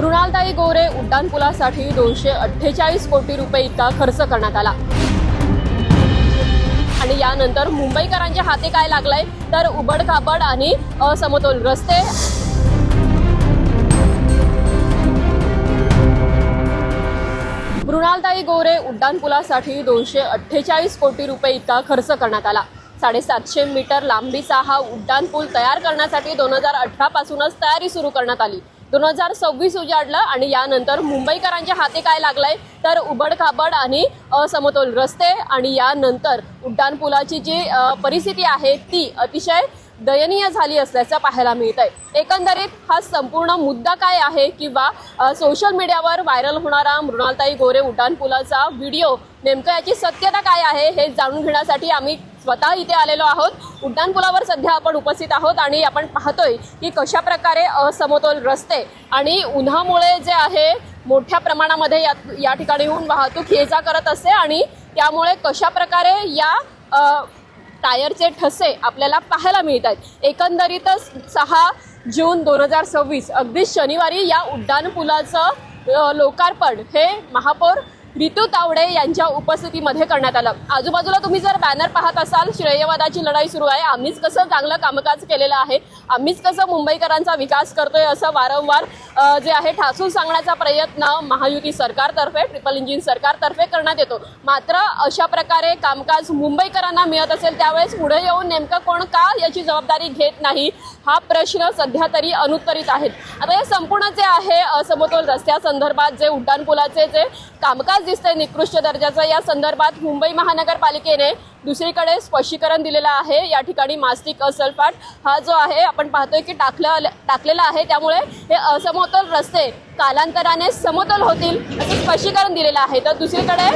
मृणालताई गोरे उड्डाणपुलासाठी 248 कोटी रुपये इतका खर्च करण्यात आला आणि यानंतर मुंबईकरांच्या हाती काय लागलंय तर उबडखाबड आणि असमतोल रस्ते। मृणालताई गोरे उड्डाणपुलासाठी 248 कोटी रुपये इतका खर्च करण्यात आला। 750 मीटर लांबीचा हा उड्डाणपूल तयार करण्यासाठी 2018 पासूनच तयारी सुरू करण्यात आली। 2026 उजाडलं आणि यानंतर मुंबईकरांच्या हाती काय लागलंय तर उबडखाबड आणि असमतोल रस्ते आणि यानंतर उड्डाणपुलाची जी परिस्थिती आहे ती अतिशय दयनीय झाली असल्याचं पाहायला मिळतंय। एकंदरीत हा संपूर्ण मुद्दा काय आहे किंवा सोशल मीडियावर व्हायरल होणारा मृणालताई गोरे उड्डाणपुलाचा व्हिडिओ नेमकं याची सत्यता काय आहे हे जाणून घेण्यासाठी आम्ही स्वतः इथे आलेलो आहोत। उड्डाणपुलावर सध्या आपण उपस्थित आहोत आणि आपण पाहतोय की कशा प्रकारे असमतोल रस्ते आणि उन्हामुळे जे आहे मोठ्या प्रमाणामध्ये या ठिकाणी येऊन वाहतूक ये जा करत असते आणि त्यामुळे कशा प्रकारे या टायरचे ठसे आपल्याला पाहायला मिळतात। एकंदरीतच 6 जून 2026 अगदी शनिवारी या उड्डाणपुलाचं लोकार्पण हे महापौर रितू तावडे यांच्या उपस्थितीमध्ये करण्यात आलं। आजूबाजूला तुम्ही जर बॅनर पाहत असाल श्रेयवादाची लढाई सुरू आहे, आम्हीच कसं चांगलं कामकाज केलेलं आहे, आम्हीच कसं मुंबईकरांचा विकास करतोय असं वारंवार जे आहे ठासून सांगण्याचा प्रयत्न महायुती सरकारतर्फे ट्रिपल इंजिन सरकारतर्फे करण्यात येतो। मात्र अशा प्रकारे कामकाज मुंबईकरांना मिळत असेल त्यावेळेस पुढे येऊन नेमकं कोण का याची जबाबदारी घेत नाही हा प्रश्न सध्या तरी अनुत्तरित आहेत। आता हे संपूर्ण जे आहे असमतोल रस्त्यासंदर्भात जे उड्डाणपुलाचे जे कामकाज दिसते निकृष्ट दर्जाचं या संदर्भात मुंबई महानगरपालिकेने दुसरीकडे स्पष्टीकरण दिलेलं आहे। या ठिकाणी मास्टिक असल्फाट हा जो आहे आपण पाहतोय की टाकलेला आहे, त्यामुळे हे असमतोल रस्ते कालांतराने समतोल होतील असं स्पष्टीकरण दिलेलं आहे। तर दुसरीकडे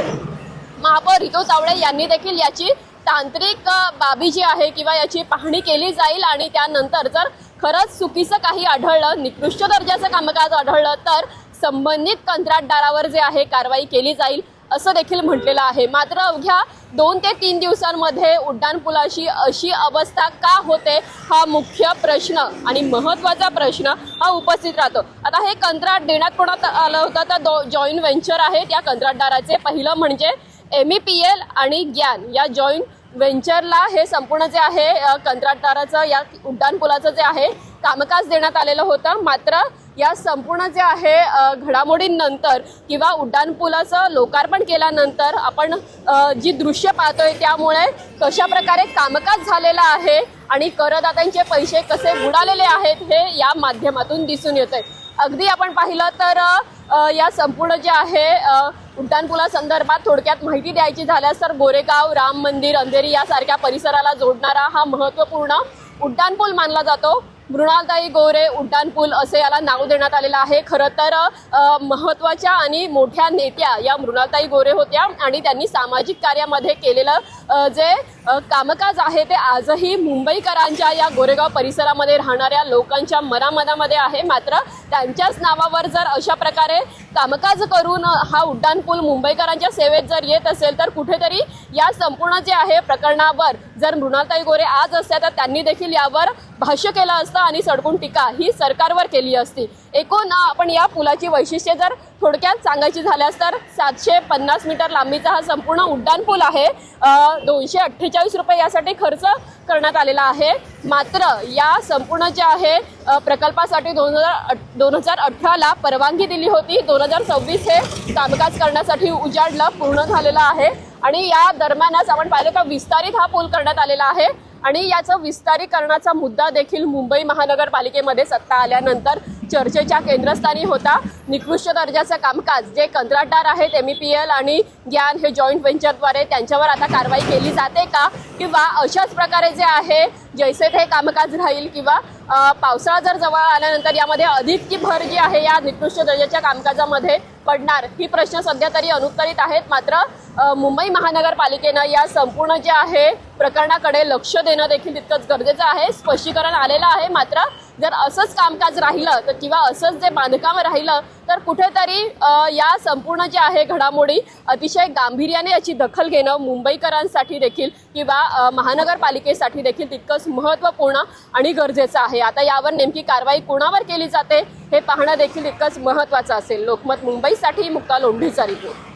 महापौर रितू तावडे यांनी देखील याची तांत्रिक बाबी जी आहे किंवा याची पाहणी केली जाईल आणि त्यानंतर जर खरंच चुकीचं काही आढळलं, निकृष्ट दर्जाचं कामकाज आढळलं तर संबंधित कंत्राटदारावर जे आहे कारवाई केली जाईल असं देखील म्हटलेलं आहे। मात्र अवघ्या 2 ते 3 दिवसांमध्ये उड्डाणपुलाची अशी अवस्था का होते हा मुख्य प्रश्न आणि महत्त्वाचा प्रश्न हा उपस्थित राहतो। आता हे कंत्राट देण्यात कोणात आलं होतं तर जॉईंट व्हेंचर आहे। त्या कंत्राटदाराचे पहिलं म्हणजे MEPL आणि ज्ञान या जॉईंट व्हेंचरला हे संपूर्ण जे आहे कंत्राटदाराचं या उड्डाणपुलाचं जे आहे कामकाज देण्यात आलेलं होतं। मात्र या संपूर्ण जे आहे घडामोडींनंतर किंवा उड्डाणपुलाचं लोकार्पण केल्यानंतर आपण जी दृश्य पाहतोय त्यामुळे कशा प्रकारे कामकाज झालेलं आहे आणि करदात्यांचे पैसे कसे बुडालेले आहेत हे या माध्यमातून दिसून येतंय। अगदी आपण पाहिलं तर या संपूर्ण जे आहे उड्डाणपुलासंदर्भात थोडक्यात माहिती द्यायची झाल्यास तर गोरेगाव, राम मंदिर, अंधेरी यासारख्या परिसराला जोडणारा हा महत्त्वपूर्ण उड्डाणपूल मानला जातो। मृणालताई गोरे उड्डाणपूल असे याला नाव देण्यात आलेलं आहे। खरं तर महत्त्वाच्या आणि मोठ्या नेत्या या मृणालताई गोरे होत्या आणि त्यांनी सामाजिक कार्यामध्ये केलेलं जे कामकाज आहे ते आजही मुंबईकरांच्या या गोरेगाव परिसरामध्ये राहणाऱ्या लोकांच्या मनामध्ये आहे। मात्र त्यांच्याच नावावर जर अशा प्रकारे कामकाज करून हा उड्डाणपूल मुंबईकरांच्या सेवेत जर येत असेल तर कुठेतरी या संपूर्ण जे आहे प्रकरणावर जर मृणालताई गोरे आज असत्या तर त्यांनी देखील यावर भाष्य केलं असतं आणि सडकून टीका ही सरकारवर केली असती। एकूण आपण या पुलाची वैशिष्ट्ये जर थोडक्यात सांगायची झाल्यास तर 750 मीटर लांबीचा हा संपूर्ण उड्डाणपूल आहे। 248 रुपये यासाठी खर्च करण्यात आलेला आहे। मात्र या संपूर्ण जे आहे प्रकल्पासाठी 2018ला परवानगी दिली होती। 2026 हे कामकाज करण्यासाठी उजाडलं पूर्ण झालेलं आहे आणि या दरम्यानच आपण पाहिलं का विस्तारित हा पूल करण्यात आलेला आहे आणि याचं विस्तारीकरणाचा मुद्दा देखील मुंबई महानगरपालिकेमध्ये सत्ता आल्यानंतर चर्चेच्या केंद्रस्थानी होता। निकृष्ट दर्जाचं कामकाज जे कंत्राटदार आहेत MEPL आणि ज्ञान हे जॉईंट व्हेंचरद्वारे त्यांच्यावर आता कारवाई केली जाते का किंवा अशाच प्रकारे जे आहे जैसे ते कामकाज राहील किंवा पावसाळा जर जवळ आल्यानंतर यामध्ये अधिकची भर जी आहे या निकृष्ट दर्जाच्या कामकाजामध्ये पडणार ही प्रश्न सध्या तरी अनुत्तरित आहेत। मात्र मुंबई महानगरपालिकेनं या संपूर्ण जे आहे प्रकरणाकडे लक्ष देणं देखील तितकंच गरजेचं आहे। स्पष्टीकरण आलेलं आहे। मात्र जर असंच कामकाज राहिलं तर किंवा असंच जे बांधकाम राहिलं तर कुठेतरी या संपूर्ण जे आहे घडामोडी अतिशय गांभीर्याने याची दखल घेणं मुंबईकरांसाठी देखील किंवा महानगरपालिकेसाठी देखील तितकंच महत्त्वपूर्ण आणि गरजेचं आहे। आता यावर नेमकी कारवाई कोणावर केली जाते हे पाहणं देखील तितकंच महत्त्वाचं असेल। लोकमत मुंबईसाठी मुक्ता लोंढीचा रिपोर्ट।